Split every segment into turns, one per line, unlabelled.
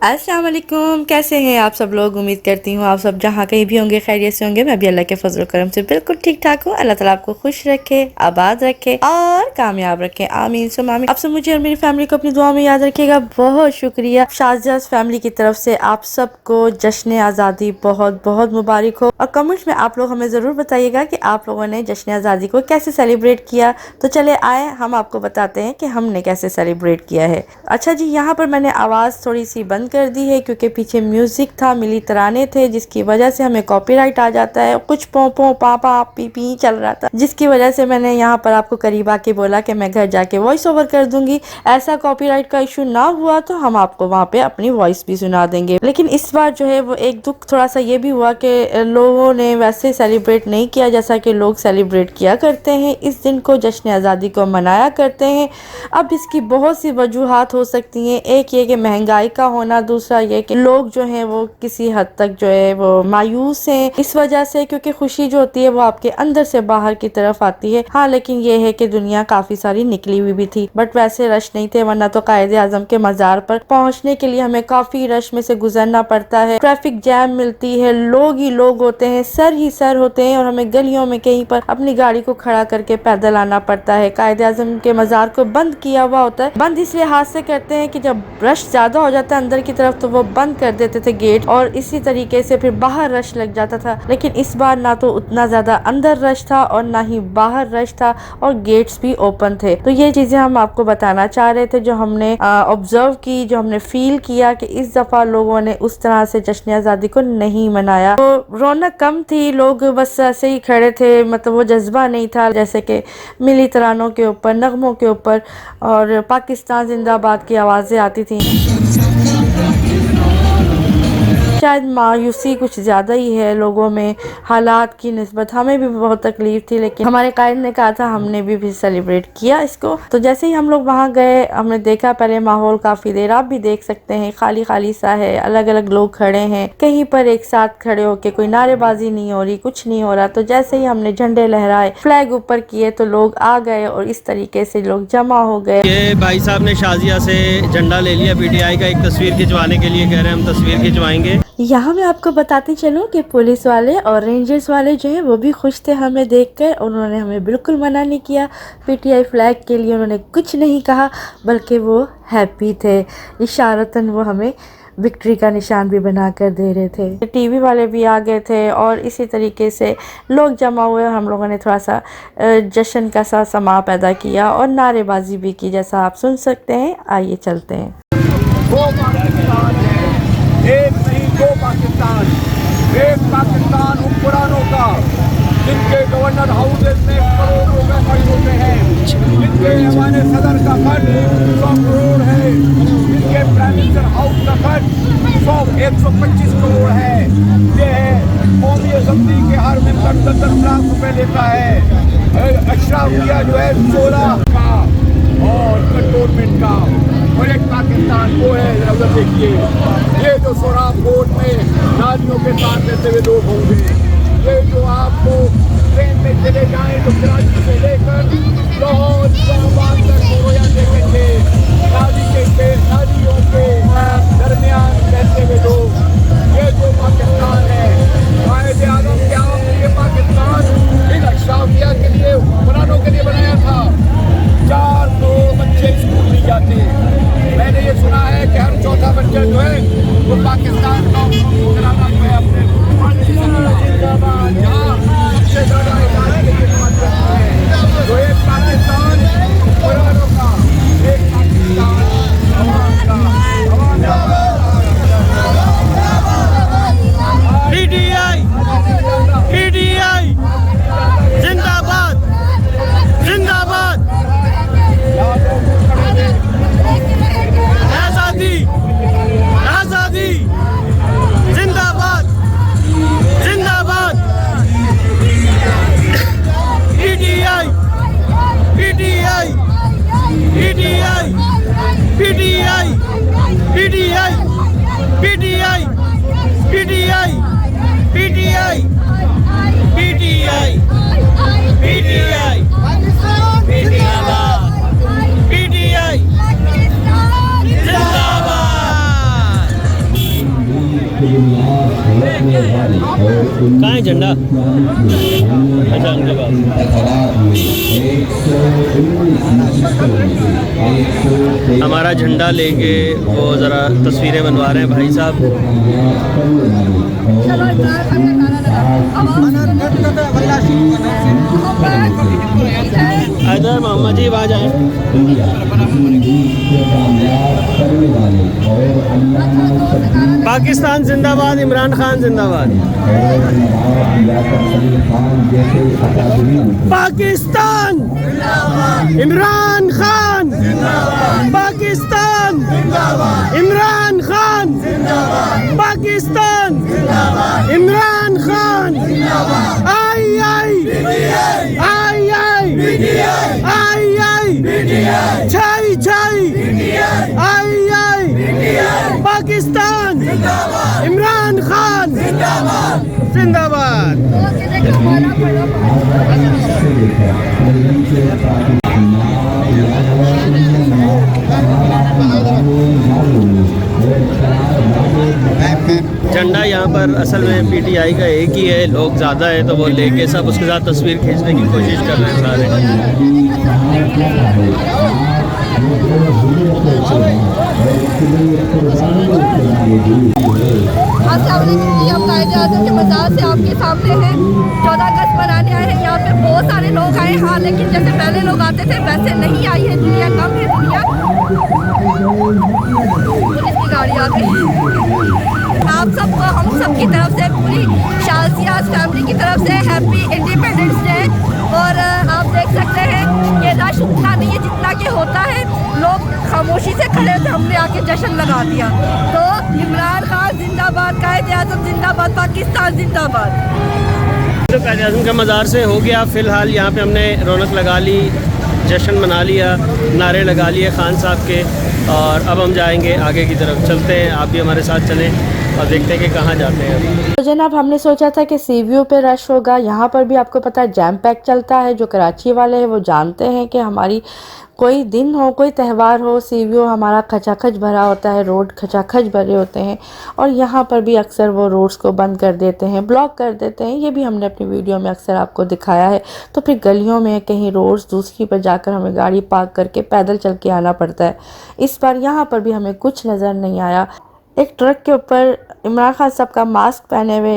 अस्सलाम वालेकुम, कैसे हैं आप सब लोग। उम्मीद करती हूँ आप सब जहाँ कहीं भी होंगे खैरियत से होंगे। मैं भी अल्लाह के फजल करम से बिल्कुल ठीक ठाक हूँ। अल्लाह ताला आपको खुश रखे, आबाद रखे और कामयाब रखे, आमीन सुम आमीन। आप सब मुझे और मेरी फैमिली को अपनी दुआ में याद रखिएगा। बहुत शुक्रिया। शाहजहाज फैमिली की तरफ से आप सबको जश्न आज़ादी बहुत बहुत मुबारक हो। और कमेंट्स में आप लोग हमें ज़रूर बताइएगा कि आप लोगों ने जश्न आज़ादी को कैसे सेलिब्रेट किया। तो चले आए हम आपको बताते हैं कि हमने कैसे सेलिब्रेट किया है। अच्छा जी, यहाँ पर मैंने आवाज़ थोड़ी सी बंद कर दी है क्योंकि पीछे म्यूजिक था, मिली तराने थे, जिसकी वजह से हमें कॉपीराइट आ जाता है। कुछ पो पो पा पा पी पी चल रहा था, जिसकी वजह से मैंने यहाँ पर आपको करीब आके बोला कि मैं घर जाके वॉइस ओवर कर दूंगी। ऐसा कॉपीराइट का इशू ना हुआ तो हम आपको वहाँ पे अपनी वॉइस भी सुना देंगे। लेकिन इस बार जो है वो एक दुख थोड़ा सा ये भी हुआ कि लोगों ने वैसे सेलिब्रेट नहीं किया जैसा कि लोग सेलिब्रेट किया करते हैं। इस दिन को जश्न आज़ादी को मनाया करते हैं। अब इसकी बहुत सी वजूहात हो सकती हैं। एक ये कि महंगाई का होना, दूसरा ये कि लोग जो हैं वो किसी हद तक जो है वो मायूस हैं इस वजह से, क्योंकि खुशी जो होती है वो आपके अंदर से बाहर की तरफ आती है। हाँ, लेकिन ये है कि दुनिया काफी सारी निकली हुई भी थी, बट वैसे रश नहीं थे, वरना तो कायदे आजम के मजार पर पहुंचने के लिए हमें काफी रश में से गुजरना पड़ता है। ट्रैफिक जैम मिलती है, लोग ही लोग होते हैं, सर ही सर होते हैं, और हमें गलियों में कहीं पर अपनी गाड़ी को खड़ा करके पैदल आना पड़ता है। कायदे आजम के मजार को बंद किया हुआ होता है। बंद इसलिए हाथ से करते हैं कि जब रश ज्यादा हो जाता है अंदर की तरफ तो वो बंद कर देते थे गेट, और इसी तरीके से फिर बाहर रश लग जाता था। लेकिन इस बार ना तो उतना ज्यादा अंदर रश था और ना ही बाहर रश था, और गेट्स भी ओपन थे। तो ये चीजें हम आपको बताना चाह रहे थे जो हमने ऑब्जर्व की, जो हमने फील किया कि इस दफा लोगों ने उस तरह से जश्न आज़ादी को नहीं मनाया। तो रौनक कम थी, लोग बस ऐसे ही खड़े थे, मतलब वो जज्बा नहीं था जैसे कि मिली तरानों के ऊपर, नगमों के ऊपर और पाकिस्तान जिंदाबाद की आवाजें आती थी। शायद मायूसी कुछ ज़्यादा ही है लोगों में हालात की निस्बत। हमें भी बहुत तकलीफ थी, लेकिन हमारे कायद ने कहा था, हमने भी सेलिब्रेट किया इसको। तो जैसे ही हम लोग वहाँ गए, हमने देखा पहले माहौल काफ़ी देर, आप भी देख सकते हैं, खाली खाली सा है, अलग अलग लोग खड़े हैं, कहीं पर एक साथ खड़े होके कोई नारेबाजी नहीं हो रही, कुछ नहीं हो रहा। तो जैसे ही हमने झंडे लहराए, फ्लैग ऊपर किए, तो लोग आ गए और इस तरीके से लोग जमा हो गए।
ये भाई साहब ने शाजिया से झंडा ले लिया पीटीआई का, एक तस्वीर खिंचवाने के लिए कह रहे हैं हम तस्वीर खिंचवाएंगे।
यहाँ मैं आपको बताती चलूँ कि पुलिस वाले और रेंजर्स वाले जो हैं वो भी खुश थे हमें देखकर। उन्होंने हमें बिल्कुल मना नहीं किया पीटीआई फ्लैग के लिए, उन्होंने कुछ नहीं कहा, बल्कि वो हैप्पी थे। इशारतन वो हमें विक्ट्री का निशान भी बना कर दे रहे थे। टीवी वाले भी आ गए थे और इसी तरीके से लोग जमा हुए। हम लोगों ने थोड़ा सा जश्न का सा समा पैदा किया और नारेबाजी भी की, जैसा आप सुन सकते हैं। आइए चलते हैं।
एक नहीं दो पाकिस्तान, एक पाकिस्तान हुक्मरानों का, जिनके गवर्नर हाउसेज में करोड़ों रुपए खर्च होते हैं, जिनके हमारे सदर का खर्च 100 करोड़ है, जिनके प्राइम मिनिस्टर हाउस का खर्च 125 करोड़ है। ये है कौमी असम्बली के हर मेंबर 10 लाख रुपए लेता है। अशराफिया जो है 16 का और कंटोनमेंट का, और एक पाकिस्तान वो है। उधर देखिए, ये जो सोराब कोर्ट में नालियों के साथ रहते हुए लोग होंगे, ये जो आपको ट्रेन में चले जाएं तो कराची से लेकर लाहौर इस्लामाबाद तक गोया देखेंगे, नालियों के दरमियान रहते हुए लोग। ये जो पाकिस्तान है, कायदे आज़म क्या ये पाकिस्तान इन अशराफिया के लिए, हुक्मरानों के लिए बनाया था। 4 करोड़ बच्चे स्कूल नहीं जाते। मैंने ये सुना है कि हर चौथा बच्चा जो है वो पाकिस्तान का कराना जो है अपने यहाँ सबसे ज़्यादा तो एक पाकिस्तान हुक्मरानों का, एक पाकिस्तान अवाम का।
पीटीआई पीटीआई जिंदाबाद जिंदाबाद। आजादी आजादी जिंदाबाद जिंदाबाद। PTI PTI PTI PTI PTI PTI PTI PTI PTI PTI जिंदाबाद पीटीआई जिंदाबाद। कहाँ है झंडा? अच्छा उनके पास। हमारा झंडा लेके वो ज़रा तस्वीरें बनवा रहे हैं भाई साहब। इधर मोहम्मद जी आ जाए। पाकिस्तान जिंदाबाद, इमरान खान जिंदाबाद। पाकिस्तान इमरान खान, पाकिस्तान इमरान खान, पाकिस्तान इमरान खान। आई आई आई आई आई आई छाई छाई आई आई। पाकिस्तान इमरान खान जिंदाबाद। झंडा यहाँ पर असल में पीटीआई का एक ही है, लोग ज़्यादा है तो वो लेके सब उसके साथ तस्वीर खींचने की कोशिश कर रहे हैं सारे।
कायद-ए-आज़म के मज़ार से आपके सामने है। 14 अगस्त मनाने आए हैं, यहाँ पे बहुत सारे लोग आए। हाँ, लेकिन जैसे पहले लोग आते थे वैसे नहीं आई है दुनिया, कम है दुनिया। पुलिस की गाड़ी आ गई। आप सबको हम सब की तरफ से, पूरी शाज़ियाज़ फैमिली की तरफ से हैप्पी इंडिपेंडेंस डे। और आप देख सकते हैं ये रश उतना नहीं है जितना कि होता है। लोग खामोशी से खड़े थे, हमने आके जश्न लगा दिया। तो इमरान खान जिंदाबाद, कायद-ए-आज़म जिंदाबाद, पाकिस्तान जिंदाबाद।
तो कायद-ए-आज़म का मज़ार से हो गया। फ़िलहाल यहाँ पे हमने रौनक लगा ली, जश्न मना लिया, नारे लगा लिए खान साहब के। और अब हम जाएंगे आगे की तरफ, चलते हैं। आप भी हमारे साथ चलें और देखते हैं कि कहाँ जाते हैं।
तो जनाब हमने सोचा था कि सी व्यू पे रश होगा, यहाँ पर भी आपको पता है जैम पैक चलता है। जो कराची वाले हैं वो जानते हैं कि हमारी कोई दिन हो, कोई त्यौहार हो, सी व्यू हमारा खचाखच भरा होता है, रोड खचाखच भरे होते हैं। और यहाँ पर भी अक्सर वो रोड्स को बंद कर देते हैं, ब्लॉक कर देते हैं। ये भी हमने अपनी वीडियो में अक्सर आपको दिखाया है। तो फिर गलियों में कहीं रोड्स दूसरी पर जाकर हमें गाड़ी पार्क करके पैदल चल के आना पड़ता है। इस बार यहाँ पर भी हमें कुछ नज़र नहीं आया। एक ट्रक के ऊपर इमरान खान साहब का मास्क पहने हुए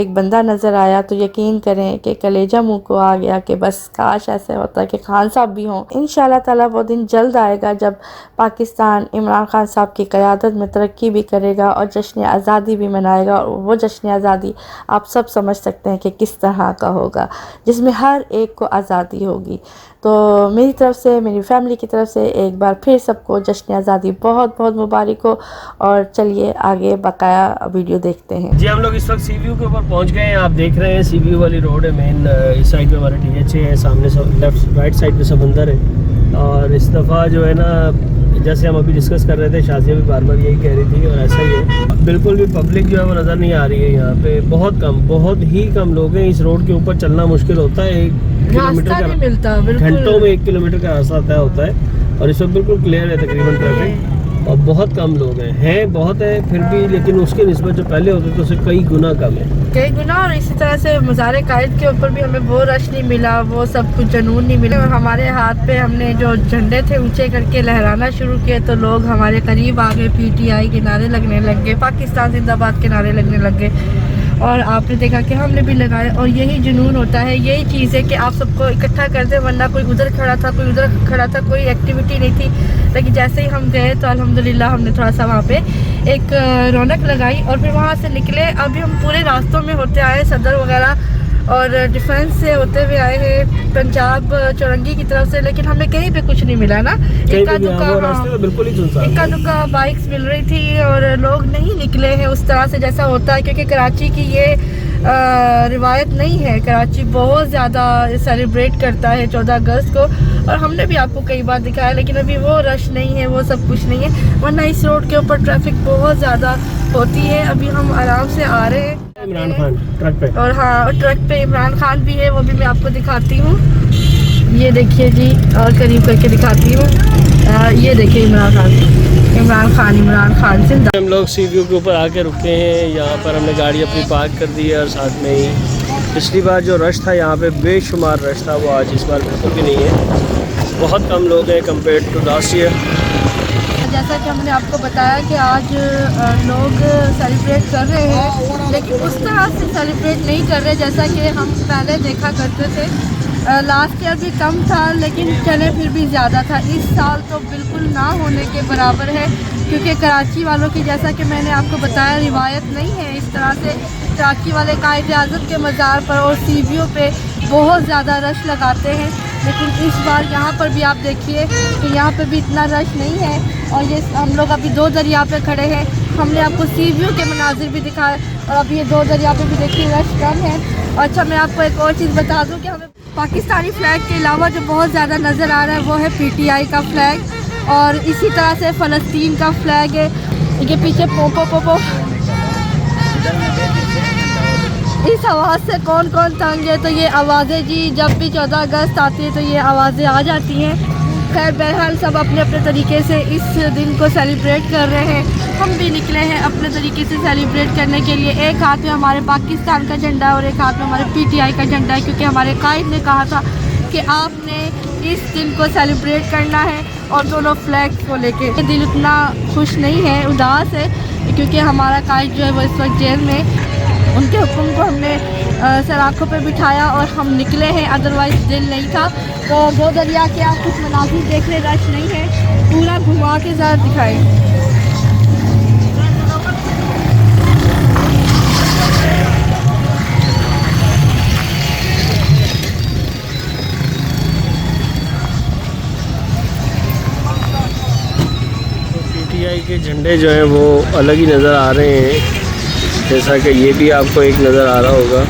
एक बंदा नज़र आया, तो यकीन करें कि कलेजा मुंह को आ गया कि बस काश ऐसे होता कि खान साहब भी हों। इंशाल्लाह ताला वो दिन जल्द आएगा जब पाकिस्तान इमरान खान साहब की क़यादत में तरक्की भी करेगा और जश्न आज़ादी भी मनाएगा। और वो जश्न आज़ादी आप सब समझ सकते हैं कि किस तरह का होगा, जिसमें हर एक को आज़ादी होगी। तो मेरी तरफ से, मेरी फैमिली की तरफ से एक बार फिर सबको जश्न आज़ादी बहुत बहुत मुबारक हो। और चलिए आगे बकाया वीडियो देखते हैं।
जी हम लोग इस वक्त सी व्यू के ऊपर पहुंच गए हैं। आप देख रहे हैं सी व्यू वाली रोड है मेन। इस साइड पे हमारा THA है, सामने सब लेफ्ट राइट साइड पे समंदर है। और इस दफ़ा जो है ना, जैसे हम अभी डिस्कस कर रहे थे, शाज़िया भी बार बार यही कह रही थी और ऐसा ही है। बिल्कुल भी पब्लिक जो है वो नज़र नहीं आ रही है यहाँ पे। बहुत कम, बहुत ही कम लोग हैं। इस रोड के ऊपर चलना मुश्किल होता है। 1 किलोमीटर का
मिलता,
घंटों में 1 किलोमीटर का रास्ता तय होता है। और इस वक्त बिल्कुल क्लियर है तकरीबन ट्रैफिक। और बहुत कम लोग हैं बहुत है फिर भी, लेकिन उसके निस्बत जो पहले होते थे उससे कई गुना कम है,
कई गुना। और इसी तरह से मज़ार कायद के ऊपर भी हमें वो रश नहीं मिला, वो सब कुछ जुनून नहीं मिला। और हमारे हाथ पे हमने जो झंडे थे ऊंचे करके लहराना शुरू किए तो लोग हमारे करीब आ गए, PTI के नारे लगने लग गए, पाकिस्तान जिंदाबाद के नारे लगने लग गए। और आपने देखा कि हमने भी लगाए। और यही जुनून होता है, यही चीज़ है कि आप सबको इकट्ठा कर दे। वरना कोई उधर खड़ा था, कोई उधर खड़ा था, कोई एक्टिविटी नहीं थी। लेकिन जैसे ही हम गए तो अल्हम्दुलिल्लाह हमने थोड़ा सा वहाँ पे एक रौनक लगाई और फिर वहाँ से निकले। अभी हम पूरे रास्तों में होते आए, सदर वगैरह और डिफेंस से होते हुए आए हैं, पंजाब चौरंगी की तरफ से। लेकिन हमें कहीं पे कुछ नहीं मिला ना, इक्का दुक्का बाइक्स मिल रही थी और लोग नहीं निकले हैं उस तरह से जैसा होता है। क्योंकि कराची की ये रिवायत नहीं है। कराची बहुत ज़्यादा सेलिब्रेट करता है 14 अगस्त को। और हमने भी आपको कई बार दिखाया, लेकिन अभी वो रश नहीं है, वो सब कुछ नहीं है। वरना इस रोड के ऊपर ट्रैफिक बहुत ज़्यादा होती है। अभी हम आराम से आ रहे हैं।
इमरान खान ट्रक पे,
और हाँ, ट्रक पे इमरान खान भी है, वो भी मैं आपको दिखाती हूँ। ये देखिए जी, और करीब करके दिखाती हूँ। ये देखिए इमरान खान। इमरान खान से।
हम लोग सी व्यू के ऊपर आके रुके हैं। यहाँ पर हमने गाड़ी अपनी पार्क कर दी है और साथ में ही पिछली बार जो रश था यहाँ पे बेशुमार रश था, वो आज इस बार बिल्कुल भी नहीं है। बहुत कम लोग हैं कंपेयर टू लास्ट ईयर।
जैसा कि हमने आपको बताया कि आज लोग सेलिब्रेट कर रहे हैं, लेकिन उस तरह से सेलिब्रेट नहीं कर रहे जैसा कि हम पहले देखा करते थे। लास्ट ईयर भी कम था लेकिन चले फिर भी ज़्यादा था। इस साल तो बिल्कुल ना होने के बराबर है, क्योंकि कराची वालों की, जैसा कि मैंने आपको बताया, रिवायत नहीं है इस तरह से। कराची वाले कायद-ए-आज़म के मज़ार पर और सीवियों पे बहुत ज़्यादा रश लगाते हैं, लेकिन इस बार यहाँ पर भी आप देखिए कि यहाँ पे भी इतना रश नहीं है। और ये हम लोग अभी दो दरिया पे खड़े हैं। हमने आपको सी व्यू के मनाजिर भी दिखाए और अभी ये दो दरिया पे भी देखिए रश कम है। और अच्छा, मैं आपको एक और चीज़ बता दूँ कि हमें पाकिस्तानी फ़्लैग के अलावा जो बहुत ज़्यादा नज़र आ रहा है वो है PTI का फ़्लैग, और इसी तरह से फ़लस्तीन का फ़्लैग है। ये पीछे पोपो पोपो, इस आवाज़ से कौन कौन तंग है। तो ये आवाज़ें जी, जब भी 14 अगस्त आती है तो ये आवाज़ें आ जाती हैं। खैर बहरहाल सब अपने अपने तरीके से इस दिन को सेलिब्रेट कर रहे हैं। हम भी निकले हैं अपने तरीके से सेलिब्रेट करने के लिए। एक हाथ में हमारे पाकिस्तान का झंडा है और एक हाथ में हमारे PTI का झंडा है, क्योंकि हमारे कायद ने कहा था कि आपने इस दिन को सेलिब्रेट करना है। और दोनों फ्लैग को लेके दिल उतना खुश नहीं है, उदास है, क्योंकि हमारा कायद जो है वो इस वक्त जेल में। उनके हुक्म को हमने सराखों पे बिठाया और हम निकले हैं, अदरवाइज़ दिल नहीं था। तो दो दरिया के आप कुछ मनाजिर देख रहे, रश नहीं है, पूरा घुमा के ज़रा दिखाएं।
PTI के झंडे जो हैं वो अलग ही नज़र आ रहे हैं, जैसा कि ये भी आपको एक नज़र आ रहा होगा।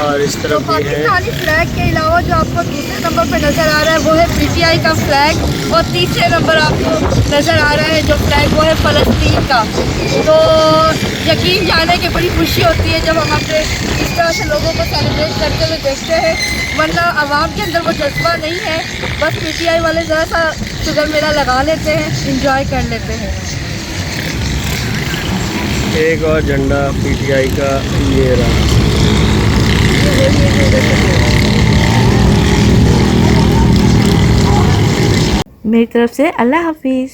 और इस तरफ भी है।
पाकिस्तानी फ्लैग के अलावा जो आपको दूसरे नंबर पे नज़र आ रहा है वो है PTI का फ्लैग, और तीसरे नंबर आपको नज़र आ रहा है जो फ्लैग वो है फ़लस्तीन का। तो यकीन जाने की बड़ी खुशी होती है जब हम अपने इस तरह से लोगों को सेलिब्रेट करते हुए देखते हैं, वरना आवाम के अंदर वो जज्बा नहीं है। बस PTI वाले ज़रा सा शुगर मेला लगा लेते हैं, इंजॉय कर लेते हैं।
एक और झंडा PTI का ये रहा।
मेरी तरफ से अल्लाह हाफिज़।